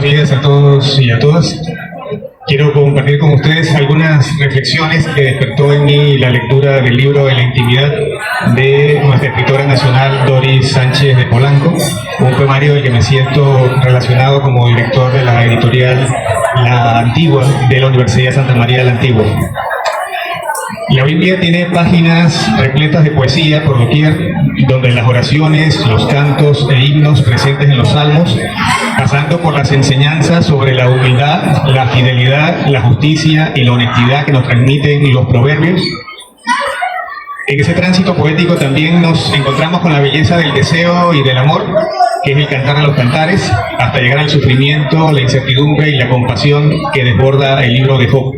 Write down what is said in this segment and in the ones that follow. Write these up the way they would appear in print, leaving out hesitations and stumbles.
buenos días a todos y a todas. Quiero compartir con ustedes algunas reflexiones que despertó en mí la lectura del libro de la intimidad de nuestra escritora nacional Doris Sánchez de Polanco, un poemario del que me siento relacionado como director de la editorial La Antigua de la Universidad Santa María de la Antigua. La Biblia tiene páginas repletas de poesía por doquier, donde las oraciones, los cantos e himnos presentes en los salmos, pasando por las enseñanzas sobre la humildad, la fidelidad, la justicia y la honestidad que nos transmiten los proverbios. En ese tránsito poético también nos encontramos con la belleza del deseo y del amor, que es el cantar a los cantares, hasta llegar al sufrimiento, la incertidumbre y la compasión que desborda el libro de Job.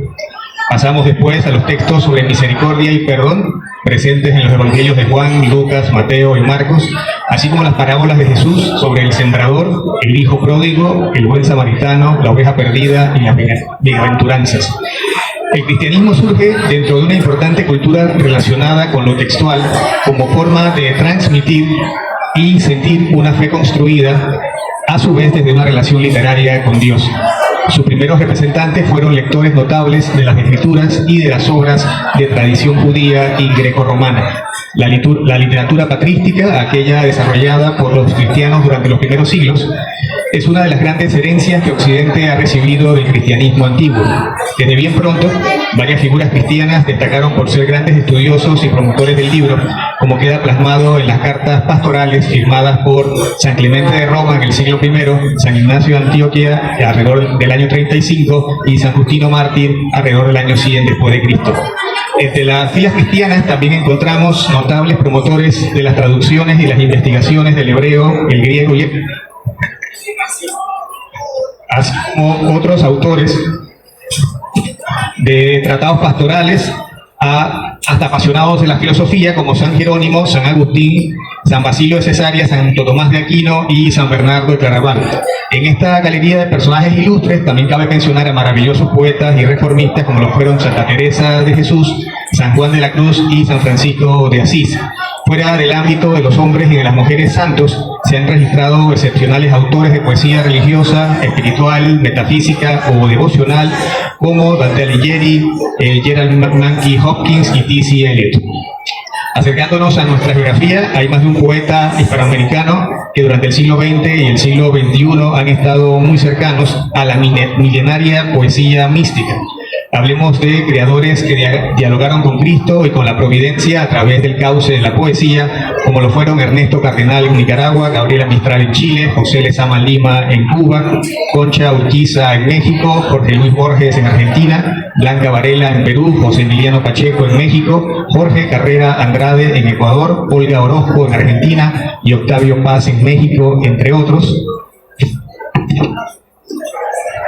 Pasamos después a los textos sobre misericordia y perdón, presentes en los evangelios de Juan, Lucas, Mateo y Marcos, así como las parábolas de Jesús sobre el sembrador, el hijo pródigo, el buen samaritano, la oveja perdida y las bienaventuranzas. El cristianismo surge dentro de una importante cultura relacionada con lo textual como forma de transmitir y sentir una fe construida, a su vez desde una relación literaria con Dios. Sus primeros representantes fueron lectores notables de las escrituras y de las obras de tradición judía y grecorromana. La literatura patrística, aquella desarrollada por los cristianos durante los primeros siglos, es una de las grandes herencias que Occidente ha recibido del cristianismo antiguo. Desde bien pronto, varias figuras cristianas destacaron por ser grandes estudiosos y promotores del libro, como queda plasmado en las cartas pastorales firmadas por San Clemente de Roma en el siglo I, San Ignacio de Antioquia alrededor del año 35 y San Justino Mártir alrededor del año 100 después de Cristo. Entre las filas cristianas también encontramos notables promotores de las traducciones y las investigaciones del hebreo, el griego y el así como otros autores de tratados pastorales, hasta apasionados de la filosofía como San Jerónimo, San Agustín, San Basilio de Cesarea, Santo Tomás de Aquino y San Bernardo de Claraval. En esta galería de personajes ilustres también cabe mencionar a maravillosos poetas y reformistas como lo fueron Santa Teresa de Jesús, San Juan de la Cruz y San Francisco de Asís. Fuera del ámbito de los hombres y de las mujeres santos, se han registrado excepcionales autores de poesía religiosa, espiritual, metafísica o devocional, como Dante Alighieri, Gerald Manky Hopkins y T.C. Eliot. Acercándonos a nuestra geografía, hay más de un poeta hispanoamericano que durante el siglo XX y el siglo XXI han estado muy cercanos a la milenaria poesía mística. Hablemos de creadores que dialogaron con Cristo y con la providencia a través del cauce de la poesía, como lo fueron Ernesto Cardenal en Nicaragua, Gabriela Mistral en Chile, José Lezama Lima en Cuba, Concha Urquiza en México, Jorge Luis Borges en Argentina, Blanca Varela en Perú, José Emiliano Pacheco en México, Jorge Carrera Andrade en Ecuador, Olga Orozco en Argentina y Octavio Paz en México, entre otros.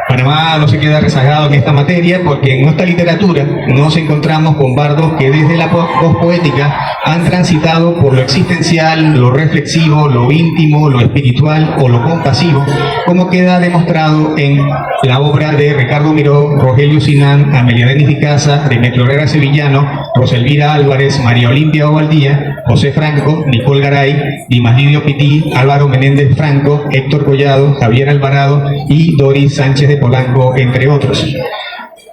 Panamá no se queda rezagado en esta materia porque en nuestra literatura nos encontramos con bardos que desde la pospoética han transitado por lo existencial, lo reflexivo, lo íntimo, lo espiritual o lo compasivo, como queda demostrado en la obra de Ricardo Miró, Rogelio Sinán, Amelia Denis de Casa, Demetrio Herrera Sevillano, Roselvira Álvarez, María Olimpia Ovaldía, José Franco, Nicole Garay, Dimas Lidio Pití, Álvaro Menéndez Franco, Héctor Collado, Javier Alvarado y Doris Sánchez de Polanco, entre otros.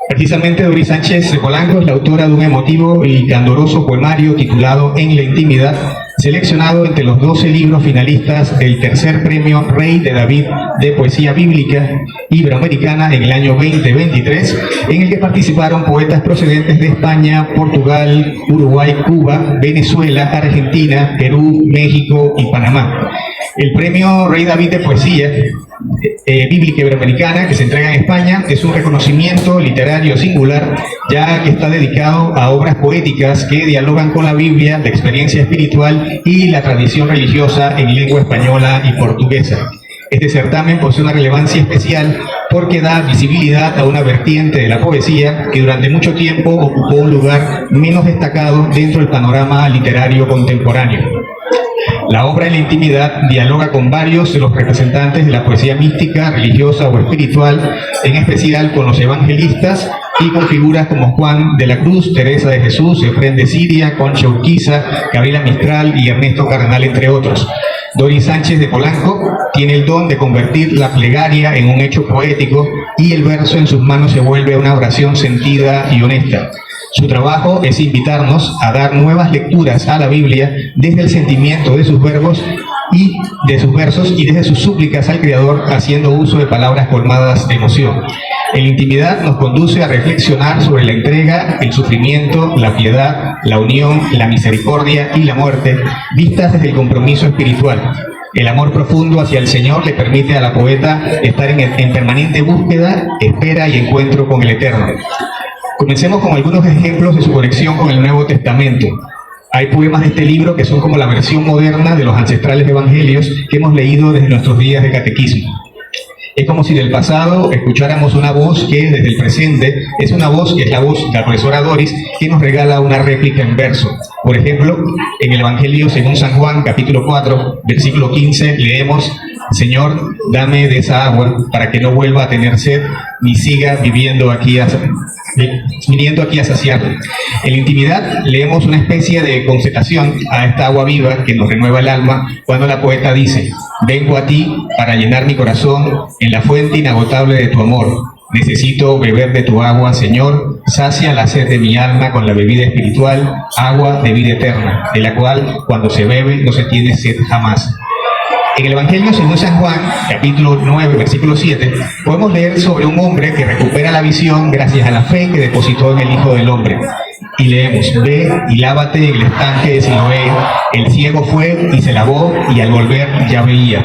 Precisamente Doris Sánchez de Polanco es la autora de un emotivo y candoroso poemario titulado En la intimidad, seleccionado entre los 12 libros finalistas del tercer premio Rey de David de poesía bíblica iberoamericana en el año 2023, en el que participaron poetas procedentes de España, Portugal, Uruguay, Cuba, Venezuela, Argentina, Perú, México y Panamá. El premio Rey David de poesía bíblica iberoamericana, que se entrega en España, es un reconocimiento literario singular, ya que está dedicado a obras poéticas que dialogan con la Biblia, la experiencia espiritual y la tradición religiosa en lengua española y portuguesa. Este certamen posee una relevancia especial porque da visibilidad a una vertiente de la poesía que durante mucho tiempo ocupó un lugar menos destacado dentro del panorama literario contemporáneo. La obra En la intimidad dialoga con varios de los representantes de la poesía mística, religiosa o espiritual, en especial con los evangelistas, y con figuras como Juan de la Cruz, Teresa de Jesús, Efrén de Siria, Concha Urquiza, Gabriela Mistral y Ernesto Cardenal, entre otros. Doris Sánchez de Polanco tiene el don de convertir la plegaria en un hecho poético y el verso en sus manos se vuelve una oración sentida y honesta. Su trabajo es invitarnos a dar nuevas lecturas a la Biblia desde el sentimiento de sus verbos y de sus versos y desde sus súplicas al Creador, haciendo uso de palabras colmadas de emoción. En la intimidad nos conduce a reflexionar sobre la entrega, el sufrimiento, la piedad, la unión, la misericordia y la muerte, vistas desde el compromiso espiritual. El amor profundo hacia el Señor le permite a la poeta estar en permanente búsqueda, espera y encuentro con el Eterno. Comencemos con algunos ejemplos de su conexión con el Nuevo Testamento. Hay poemas de este libro que son como la versión moderna de los ancestrales evangelios que hemos leído desde nuestros días de catequismo. Es como si del pasado escucháramos una voz que desde el presente es una voz que es la voz de la profesora Doris, que nos regala una réplica en verso. Por ejemplo, en el Evangelio según San Juan, capítulo 4, versículo 15, leemos: Señor, dame de esa agua para que no vuelva a tener sed ni siga viniendo aquí a saciarla. En la intimidad leemos una especie de concetación a esta agua viva que nos renueva el alma cuando la poeta dice: vengo a ti para llenar mi corazón en la fuente inagotable de tu amor. Necesito beber de tu agua, Señor, sacia la sed de mi alma con la bebida espiritual, agua de vida eterna, de la cual cuando se bebe no se tiene sed jamás. En el Evangelio según San Juan, capítulo 9, versículo 7, podemos leer sobre un hombre que recupera la visión gracias a la fe que depositó en el Hijo del Hombre. Y leemos: ve y lávate en el estanque de Siloé. El ciego fue y se lavó y al volver ya veía.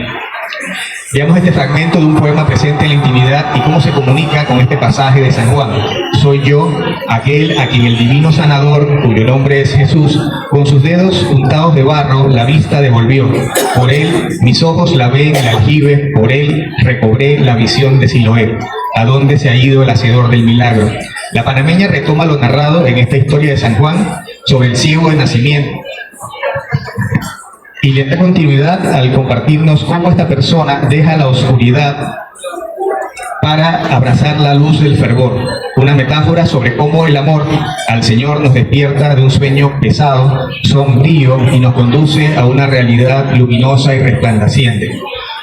Veamos este fragmento de un poema presente en la intimidad y cómo se comunica con este pasaje de San Juan. Soy yo, aquel a quien el divino sanador, cuyo nombre es Jesús, con sus dedos untados de barro la vista devolvió. Por él mis ojos lavé en el aljibe, por él recobré la visión de Siloé. ¿A dónde se ha ido el hacedor del milagro? La panameña retoma lo narrado en esta historia de San Juan sobre el ciego de nacimiento y le da continuidad al compartirnos cómo esta persona deja la oscuridad para abrazar la luz del fervor. Una metáfora sobre cómo el amor al Señor nos despierta de un sueño pesado, sombrío y nos conduce a una realidad luminosa y resplandeciente.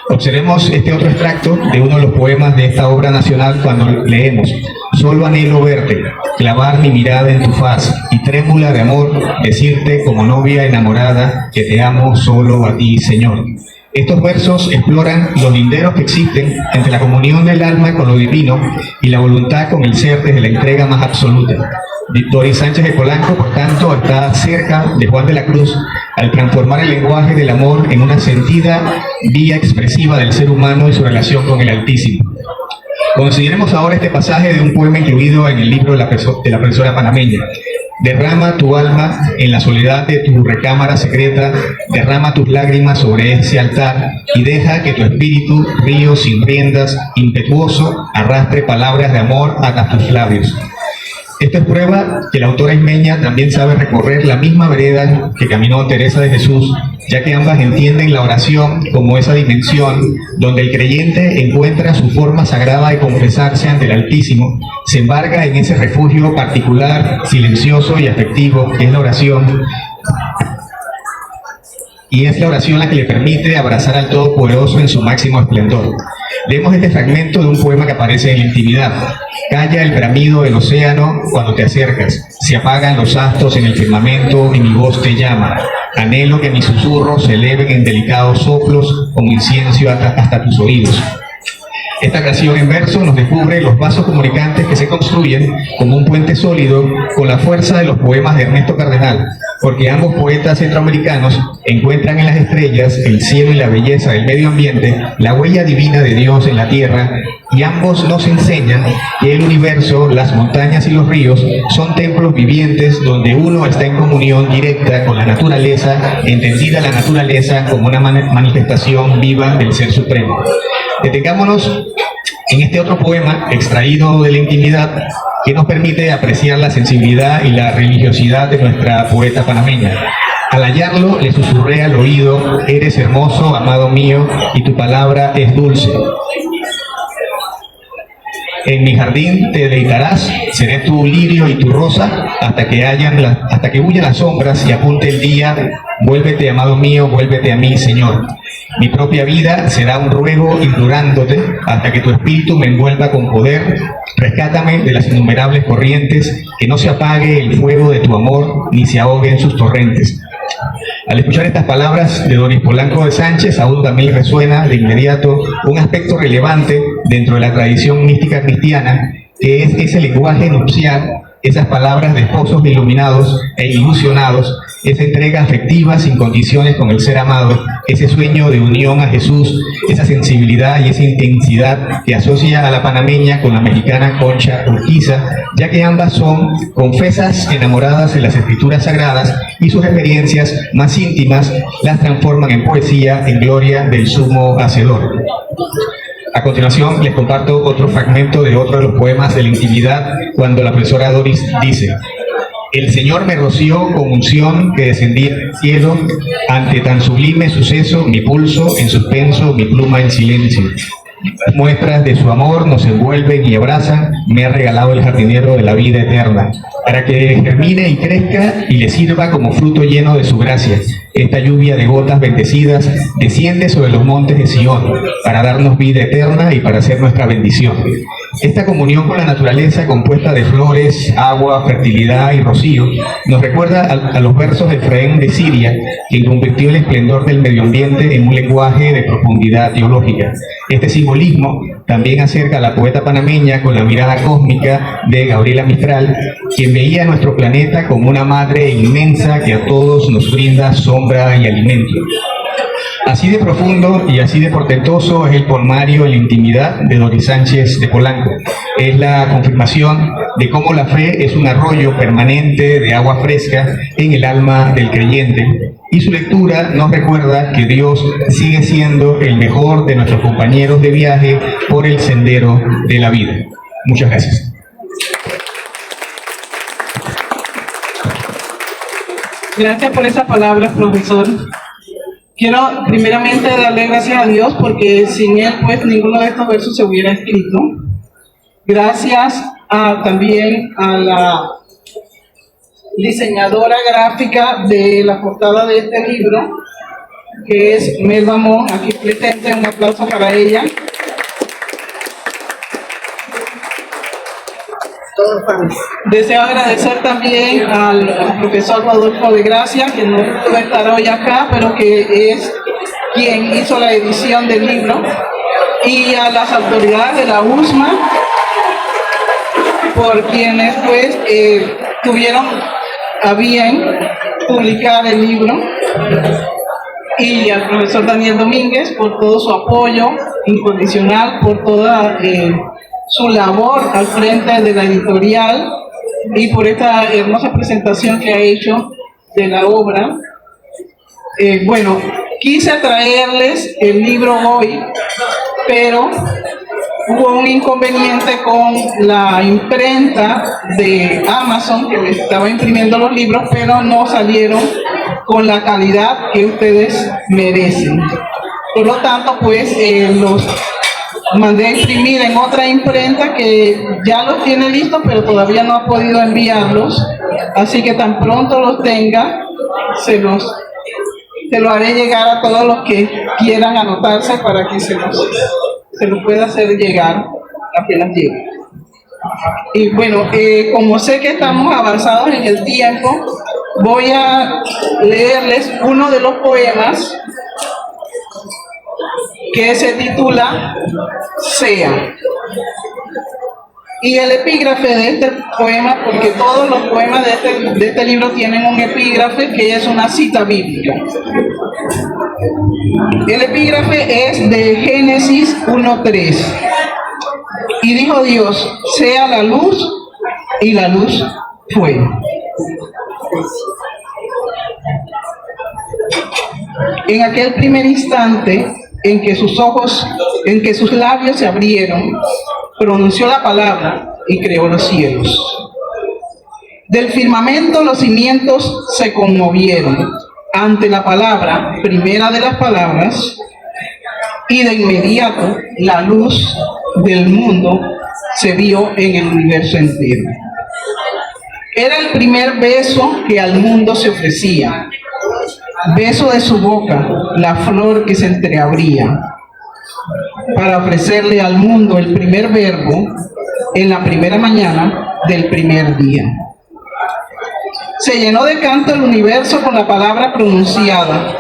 Observemos este otro extracto de uno de los poemas de esta obra nacional cuando leemos: solo anhelo verte, clavar mi mirada en tu faz y trémula de amor decirte como novia enamorada que te amo solo a ti, Señor. Estos versos exploran los linderos que existen entre la comunión del alma con lo divino y la voluntad con el ser desde la entrega más absoluta. Doris Sánchez de Polanco, por tanto, está cerca de Juan de la Cruz al transformar el lenguaje del amor en una sentida vía expresiva del ser humano y su relación con el Altísimo. Consideremos ahora este pasaje de un poema incluido en el libro de la profesora panameña. Derrama tu alma en la soledad de tu recámara secreta, derrama tus lágrimas sobre ese altar y deja que tu espíritu, río sin riendas, impetuoso, arrastre palabras de amor hasta tus labios. Esto es prueba que la autora ismeña también sabe recorrer la misma vereda que caminó Teresa de Jesús, ya que ambas entienden la oración como esa dimensión donde el creyente encuentra su forma sagrada de confesarse ante el Altísimo, se embarca en ese refugio particular, silencioso y afectivo que es la oración, y es la oración la que le permite abrazar al Todopoderoso en su máximo esplendor. Leemos este fragmento de un poema que aparece en la intimidad. Calla el bramido del océano cuando te acercas, se apagan los astros en el firmamento y mi voz te llama. Anhelo que mis susurros se eleven en delicados soplos como incienso hasta tus oídos. Esta canción en verso nos descubre los vasos comunicantes que se construyen como un puente sólido con la fuerza de los poemas de Ernesto Cardenal, porque ambos poetas centroamericanos encuentran en las estrellas, el cielo y la belleza del medio ambiente la huella divina de Dios en la tierra, y ambos nos enseñan que el universo, las montañas y los ríos son templos vivientes donde uno está en comunión directa con la naturaleza, entendida la naturaleza como una manifestación viva del Ser Supremo. Detengámonos en este otro poema extraído de la intimidad que nos permite apreciar la sensibilidad y la religiosidad de nuestra poeta panameña. Al hallarlo, le susurré al oído: eres hermoso, amado mío, y tu palabra es dulce. En mi jardín te deleitarás, seré tu lirio y tu rosa, hasta que huyan las sombras y apunte el día. Vuélvete, amado mío, vuélvete a mí, Señor. Mi propia vida será un ruego implorándote, hasta que tu espíritu me envuelva con poder. Rescátame de las innumerables corrientes, que no se apague el fuego de tu amor, ni se ahoguen sus torrentes. Al escuchar estas palabras de Doris Polanco de Sánchez, a uno también le resuena de inmediato un aspecto relevante dentro de la tradición mística cristiana, que es ese lenguaje nupcial, esas palabras de esposos iluminados e ilusionados, esa entrega afectiva sin condiciones con el ser amado, ese sueño de unión a Jesús, esa sensibilidad y esa intensidad que asocia a la panameña con la mexicana Concha Urquiza, ya que ambas son confesas enamoradas de las escrituras sagradas y sus experiencias más íntimas las transforman en poesía en gloria del sumo hacedor. A continuación les comparto otro fragmento de otro de los poemas de la intimidad, cuando la profesora Doris dice: el Señor me roció con unción que descendía del cielo, ante tan sublime suceso, mi pulso en suspenso, mi pluma en silencio. Las muestras de su amor nos envuelven y abrazan, me ha regalado el jardinero de la vida eterna, para que germine y crezca y le sirva como fruto lleno de su gracia. Esta lluvia de gotas bendecidas desciende sobre los montes de Sion, para darnos vida eterna y para ser nuestra bendición. Esta comunión con la naturaleza, compuesta de flores, agua, fertilidad y rocío, nos recuerda a los versos de Efraín de Siria, quien convirtió el esplendor del medio ambiente en un lenguaje de profundidad teológica. Este simbolismo también acerca a la poeta panameña con la mirada cósmica de Gabriela Mistral, quien veía a nuestro planeta como una madre inmensa que a todos nos brinda sombra y alimento. Así de profundo y así de portentoso es el poemario en la intimidad de Doris Sánchez de Polanco. Es la confirmación de cómo la fe es un arroyo permanente de agua fresca en el alma del creyente. Y su lectura nos recuerda que Dios sigue siendo el mejor de nuestros compañeros de viaje por el sendero de la vida. Muchas gracias. Gracias por esas palabras, profesor. Quiero primeramente darle gracias a Dios porque sin Él pues ninguno de estos versos se hubiera escrito. Gracias también a la diseñadora gráfica de la portada de este libro, que es Melba Mon, aquí presente, un aplauso para ella. Deseo agradecer también al profesor Rodolfo de Gracia, que no pudo estar hoy acá, pero que es quien hizo la edición del libro, y a las autoridades de la USMA, por quienes pues tuvieron a bien publicar el libro, y al profesor Daniel Domínguez por todo su apoyo incondicional, por toda su labor al frente de la editorial y por esta hermosa presentación que ha hecho de la obra. Bueno, quise traerles el libro hoy, pero hubo un inconveniente con la imprenta de Amazon, que me estaba imprimiendo los libros, pero no salieron con la calidad que ustedes merecen. Por lo tanto, pues los mandé a imprimir en otra imprenta que ya los tiene listos, pero todavía no ha podido enviarlos. Así que tan pronto los tenga, se lo haré llegar a todos los que quieran anotarse para que se lo pueda hacer llegar apenas llegue. Y bueno, como sé que estamos avanzados en el tiempo, voy a leerles uno de los poemas que se titula Sea. Y el epígrafe de este poema, porque todos los poemas de este libro tienen un epígrafe que es una cita bíblica. El epígrafe es de Génesis 1:3. Y dijo Dios, sea la luz, y la luz fue. En aquel primer instante en que sus labios se abrieron, pronunció la palabra y creó los cielos. Del firmamento los cimientos se conmovieron ante la palabra, primera de las palabras, y de inmediato la luz del mundo se vio en el universo entero. Era el primer beso que al mundo se ofrecía. Beso de su boca, la flor que se entreabría, para ofrecerle al mundo el primer verbo en la primera mañana del primer día. Se llenó de canto el universo con la palabra pronunciada.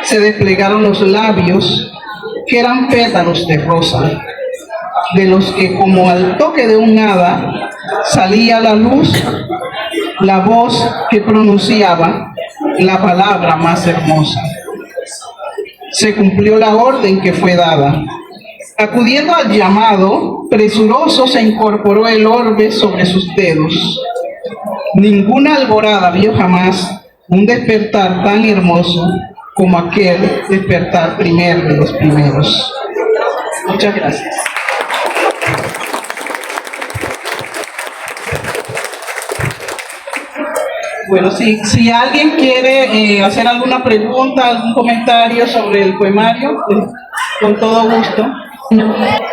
Se desplegaron los labios, que eran pétalos de rosa, de los que como al toque de un hada salía a la luz la voz que pronunciaba la palabra más hermosa. Se cumplió la orden que fue dada. Acudiendo al llamado, presuroso se incorporó el orbe sobre sus dedos. Ninguna alborada vio jamás un despertar tan hermoso como aquel despertar primero de los primeros. Muchas gracias. Bueno, si alguien quiere hacer alguna pregunta, algún comentario sobre el poemario, con todo gusto.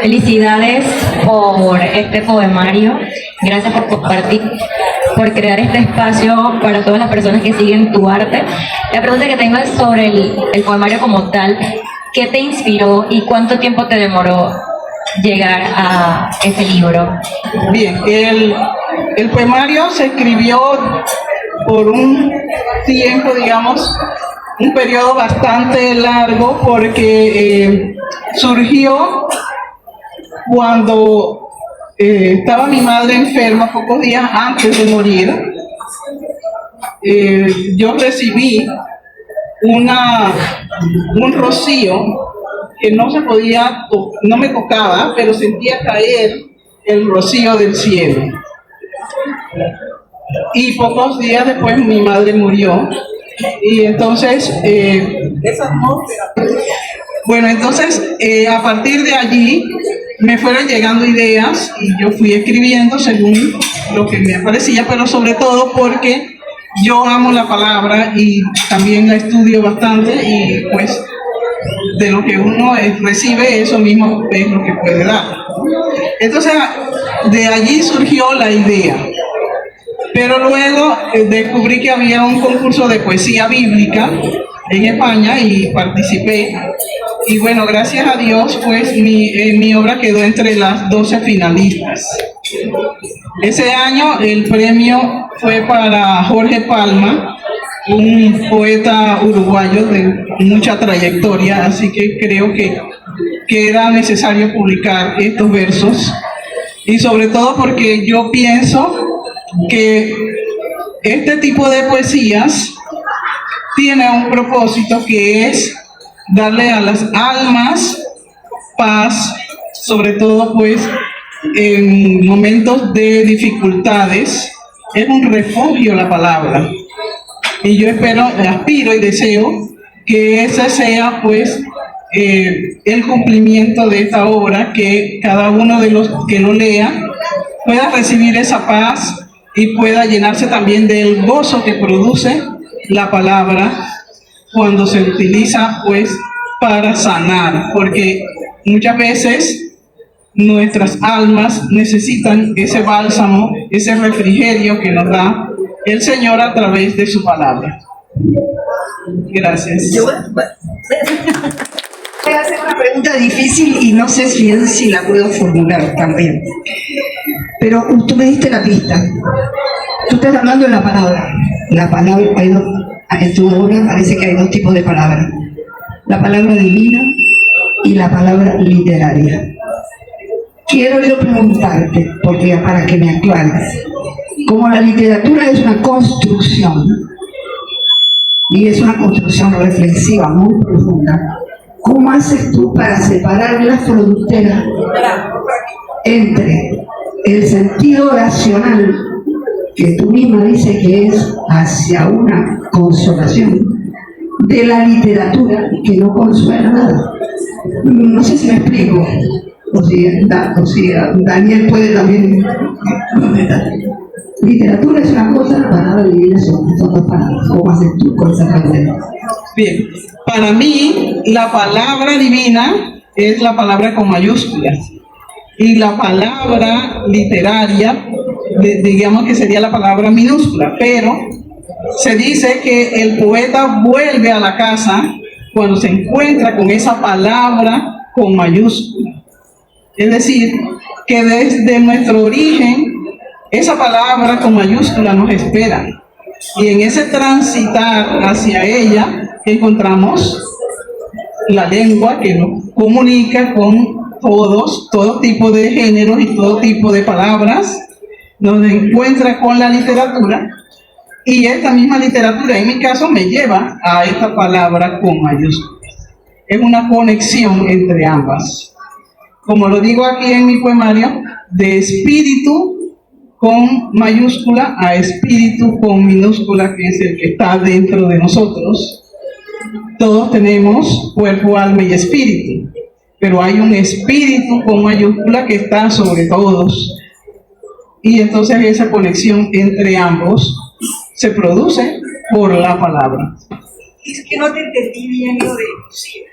Felicidades por este poemario. Gracias por compartir, por crear este espacio para todas las personas que siguen tu arte. La pregunta que tengo es sobre el poemario como tal. ¿Qué te inspiró y cuánto tiempo te demoró llegar a ese libro? Bien, el poemario se escribió por un tiempo, digamos, un periodo bastante largo, porque surgió cuando estaba mi madre enferma, pocos días antes de morir. Yo recibí un rocío que no se podía, no me tocaba, pero sentía caer el rocío del cielo. Y pocos días después mi madre murió. Y entonces, esa atmósfera. Bueno, entonces, a partir de allí me fueron llegando ideas y yo fui escribiendo según lo que me aparecía, pero sobre todo porque yo amo la palabra y también la estudio bastante, y pues de lo que uno recibe, eso mismo es lo que puede dar. Entonces, de allí surgió la idea. Pero luego descubrí que había un concurso de poesía bíblica en España y participé. Y bueno, gracias a Dios, pues mi obra quedó entre las 12 finalistas. Ese año el premio fue para Jorge Palma, un poeta uruguayo de mucha trayectoria, así que creo que era necesario publicar estos versos. Y sobre todo porque yo pienso que este tipo de poesías tiene un propósito, que es darle a las almas paz, sobre todo pues en momentos de dificultades. Es un refugio la palabra, y yo aspiro y deseo que ese sea pues el cumplimiento de esta obra, que cada uno de los que lo lea pueda recibir esa paz y pueda llenarse también del gozo que produce la palabra cuando se utiliza pues para sanar, porque muchas veces nuestras almas necesitan ese bálsamo, ese refrigerio que nos da el Señor a través de su palabra. Gracias. Voy a hacer una pregunta difícil y no sé si la puedo formular también. Pero tú me diste la pista. Tú estás hablando de la palabra. La palabra, en tu obra parece que hay dos tipos de palabras. La palabra divina y la palabra literaria. Quiero yo preguntarte, porque para que me aclares, como la literatura es una construcción, y es una construcción reflexiva muy profunda, ¿cómo haces tú para separar la frontera entre el sentido racional, que tú misma dices que es hacia una consolación, de la literatura que no consuela nada? No sé si me explico, o si Daniel puede también comentar. Literatura es una cosa, la palabra divina son dos palabras. ¿Cómo haces tú con esa frontera? Bien, para mí la palabra divina es la palabra con mayúsculas, y la palabra literaria, digamos que sería la palabra minúscula, pero se dice que el poeta vuelve a la casa cuando se encuentra con esa palabra con mayúscula. Es decir, que desde nuestro origen, esa palabra con mayúscula nos espera. Y en ese transitar hacia ella, encontramos la lengua que nos comunica con todo tipo de géneros y todo tipo de palabras, nos encuentra con la literatura, y esta misma literatura, en mi caso, me lleva a esta palabra con mayúsculas. Es una conexión entre ambas. Como lo digo aquí en mi poemario, de espíritu con mayúscula a espíritu con minúscula, que es el que está dentro de nosotros. Todos tenemos cuerpo, alma y espíritu, pero hay un espíritu con mayúscula que está sobre todos. Y entonces esa conexión entre ambos se produce por la palabra. Es que no te entendí bien lo de rocío.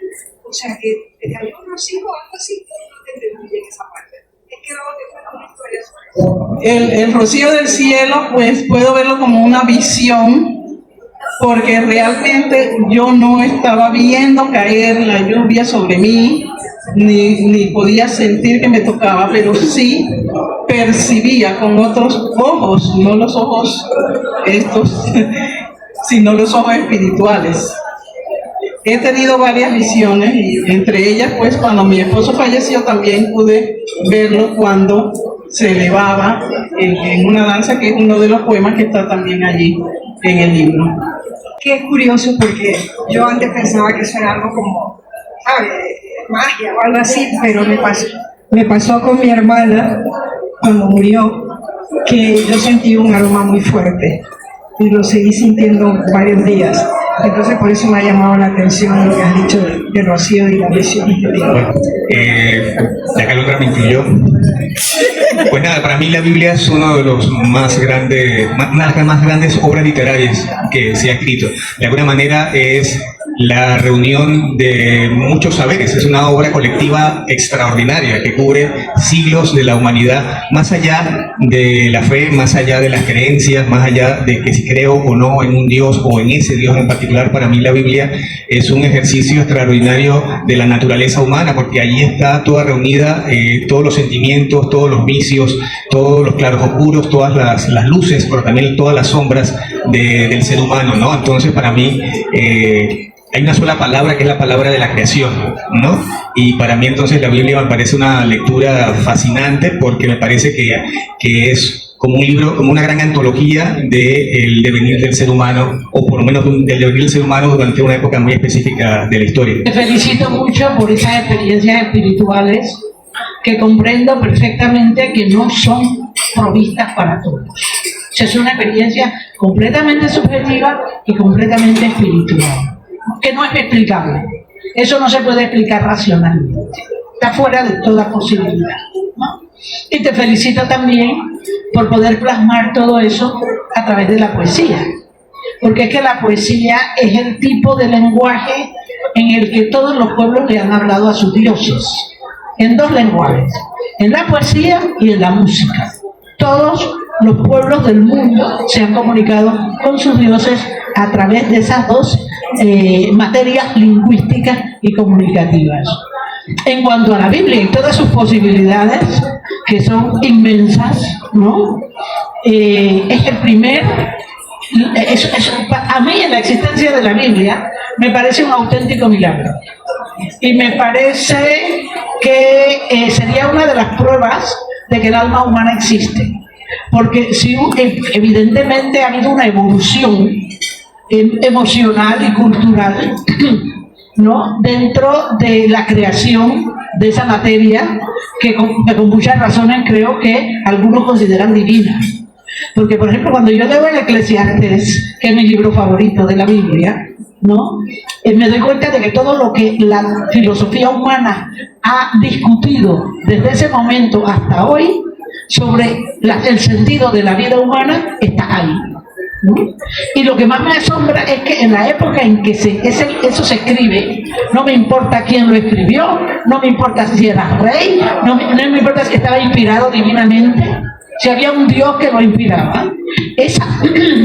O sea, que te cayó un rocío o algo así, no te entendí bien esa parte. Es que luego te cuento una historia sobre eso. El rocío del cielo, pues puedo verlo como una visión, porque realmente yo no estaba viendo caer la lluvia sobre mí, ni podía sentir que me tocaba, pero sí percibía con otros ojos, no los ojos estos, sino los ojos espirituales. He tenido varias visiones, y entre ellas, pues cuando mi esposo falleció también pude verlo cuando se elevaba en una danza, que es uno de los poemas que está también allí en el libro. Qué curioso, porque yo antes pensaba que eso era algo como, ¿sabes?, magia o algo así, pero me pasó con mi hermana cuando murió, que yo sentí un aroma muy fuerte y lo seguí sintiendo varios días. Entonces por eso me ha llamado la atención lo que has dicho de Rocío y la visión que tiene. Bueno, ya que la otra me incluyó. Pues nada, para mí la Biblia es uno de los más grandes, una de las más grandes obras literarias que se ha escrito. De alguna manera es la reunión de muchos saberes, es una obra colectiva extraordinaria que cubre siglos de la humanidad, más allá de la fe, más allá de las creencias, más allá de que si creo o no en un Dios o en ese Dios en particular. Para mí la Biblia es un ejercicio extraordinario de la naturaleza humana, porque allí está toda reunida, todos los sentimientos, todos los vicios, todos los claroscuros, todas las luces, pero también todas las sombras del ser humano, ¿no? Entonces para mí hay una sola palabra, que es la palabra de la creación, ¿no? Y para mí entonces la Biblia me parece una lectura fascinante, porque me parece que es como un libro, como una gran antología del devenir del ser humano, o por lo menos del devenir del ser humano durante una época muy específica de la historia. Te felicito mucho por esas experiencias espirituales que comprendo perfectamente que no son provistas para todos. O sea, es una experiencia completamente subjetiva y completamente espiritual, que no es explicable. Eso no se puede explicar racionalmente. Está fuera de toda posibilidad, ¿no? Y te felicito también por poder plasmar todo eso a través de la poesía. Porque es que la poesía es el tipo de lenguaje en el que todos los pueblos le han hablado a sus dioses. En dos lenguajes, en la poesía y en la música. Todos los pueblos del mundo se han comunicado con sus dioses a través de esas dos materias lingüísticas y comunicativas. En cuanto a la Biblia y todas sus posibilidades, que son inmensas, ¿no? Es el primer... a mí, en la existencia de la Biblia, me parece un auténtico milagro. Y me parece que sería una de las pruebas de que el alma humana existe. Porque si, evidentemente ha habido una evolución emocional y cultural, ¿no?, dentro de la creación de esa materia que con muchas razones creo que algunos consideran divina. Porque, por ejemplo, cuando yo leo el Eclesiastés, que es mi libro favorito de la Biblia, ¿no?, me doy cuenta de que todo lo que la filosofía humana ha discutido desde ese momento hasta hoy sobre el sentido de la vida humana está ahí, ¿no? Y lo que más me asombra es que en la época en que eso se escribe, no me importa quién lo escribió, no me importa si era rey, no me importa si estaba inspirado divinamente, si había un Dios que lo inspiraba. Esa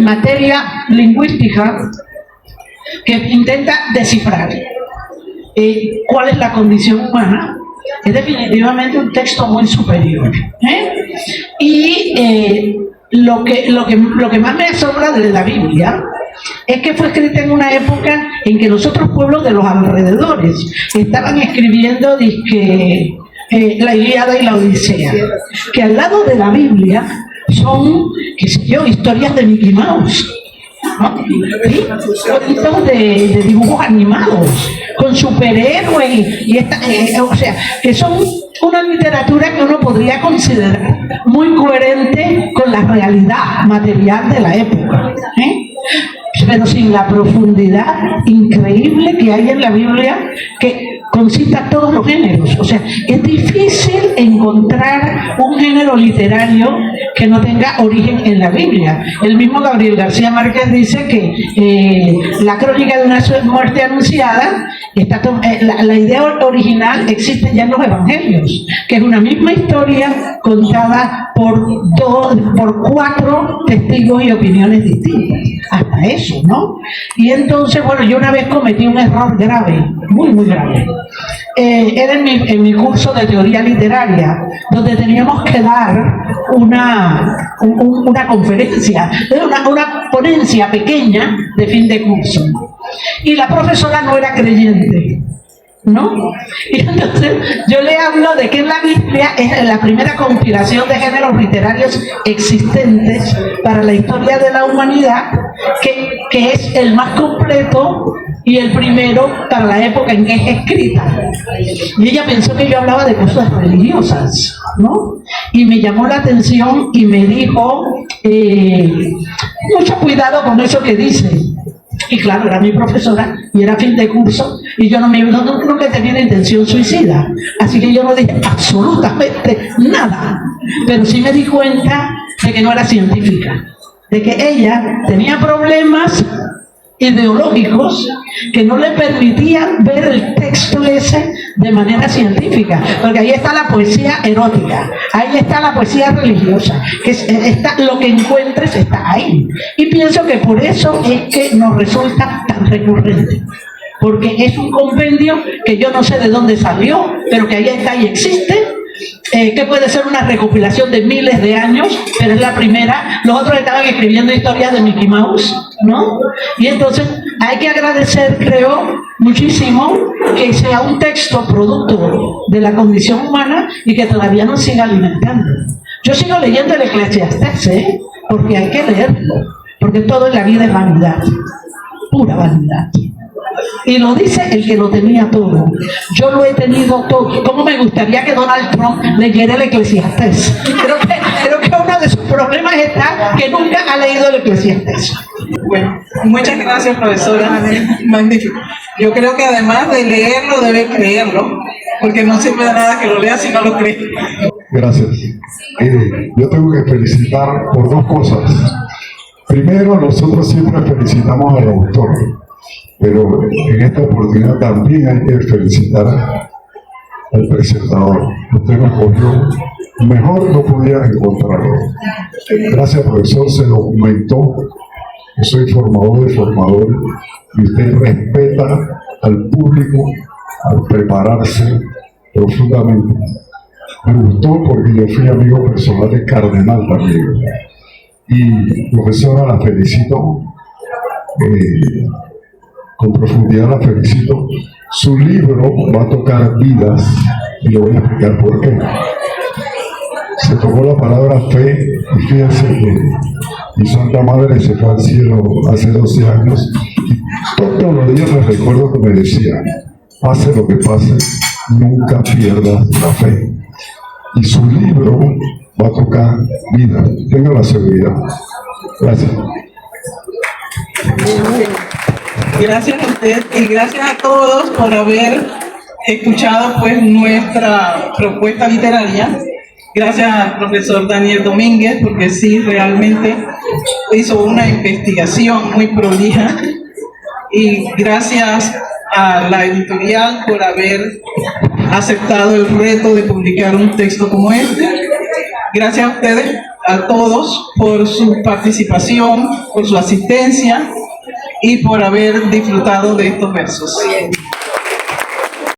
materia lingüística que intenta descifrar cuál es la condición humana, es definitivamente un texto muy superior. Y lo que más me asombra de la Biblia es que fue escrita en una época en que los otros pueblos de los alrededores estaban escribiendo la Ilíada y la Odisea, que al lado de la Biblia son, qué sé yo, historias de Mickey Mouse, ¿no? ¿Sí? Cuentos de dibujos animados con superhéroes o sea, que son una literatura que uno podría considerar muy coherente con la realidad material de la época, pero sin la profundidad increíble que hay en la Biblia, que concita todos los géneros. O sea, es difícil encontrar un género literario que no tenga origen en la Biblia. El mismo Gabriel García Márquez dice que la crónica de una muerte anunciada, la idea original existe ya en los evangelios, que es una misma historia contada por 4 testigos y opiniones distintas. Hasta eso, ¿no? Y entonces, bueno, yo una vez cometí un error grave, muy, muy grave. Era en mi curso de teoría literaria, donde teníamos que dar una conferencia, una ponencia pequeña de fin de curso. Y la profesora no era creyente, ¿no? Y entonces yo le hablo de que en la Biblia es la primera compilación de géneros literarios existentes para la historia de la humanidad, que es el más completo y el primero para la época en que es escrita. Y ella pensó que yo hablaba de cosas religiosas, ¿no? Y me llamó la atención y me dijo, mucho cuidado con eso que dice. Y claro, era mi profesora y era fin de curso y yo nunca tenía la intención suicida, así que yo no dije absolutamente nada, pero sí me di cuenta de que no era científica, de que ella tenía problemas ideológicos que no le permitían ver el texto ese de manera científica, porque ahí está la poesía erótica, ahí está la poesía religiosa, que lo que encuentres está ahí. Y pienso que por eso es que nos resulta tan recurrente, porque es un compendio que yo no sé de dónde salió, pero que ahí está y existe, que puede ser una recopilación de miles de años, pero es la primera. Los otros estaban escribiendo historias de Mickey Mouse, ¿no? Y entonces hay que agradecer, creo, muchísimo que sea un texto producto de la condición humana y que todavía nos siga alimentando. Yo sigo leyendo el Eclesiastés, porque hay que leerlo, porque todo en la vida es vanidad, pura vanidad. Y lo dice el que lo tenía todo. Yo lo he tenido todo. ¿Cómo me gustaría que Donald Trump leyera el Eclesiastés? Creo que uno de sus problemas está que nunca ha leído el Eclesiastés. Bueno, muchas gracias, profesora. Magnífico. Yo creo que además de leerlo, debe creerlo, porque no sirve de nada que lo lea si no lo cree. Gracias. Yo tengo que felicitar por 2 cosas. Primero, nosotros siempre felicitamos al autor, pero en esta oportunidad también hay que felicitar al presentador. Usted nos cogió, mejor no podía encontrarlo. Gracias, profesor, se documentó. Yo soy formador de formadores y usted respeta al público al prepararse profundamente. Me gustó porque yo fui amigo personal de Cardenal también. Y profesora, la felicito. Con profundidad la felicito. Su libro va a tocar vidas y le voy a explicar por qué. Se tocó la palabra fe y fíjense que mi Santa Madre se fue al cielo hace 12 años y todos los días me recuerdo que me decía: pase lo que pase, nunca pierdas la fe. Y su libro va a tocar vidas. Tenga la seguridad. Gracias. Gracias a usted y gracias a todos por haber escuchado pues nuestra propuesta literaria. Gracias al profesor Daniel Domínguez, porque sí, realmente hizo una investigación muy prolija. Y gracias a la editorial por haber aceptado el reto de publicar un texto como este. Gracias a ustedes, a todos, por su participación, por su asistencia y por haber disfrutado de estos versos.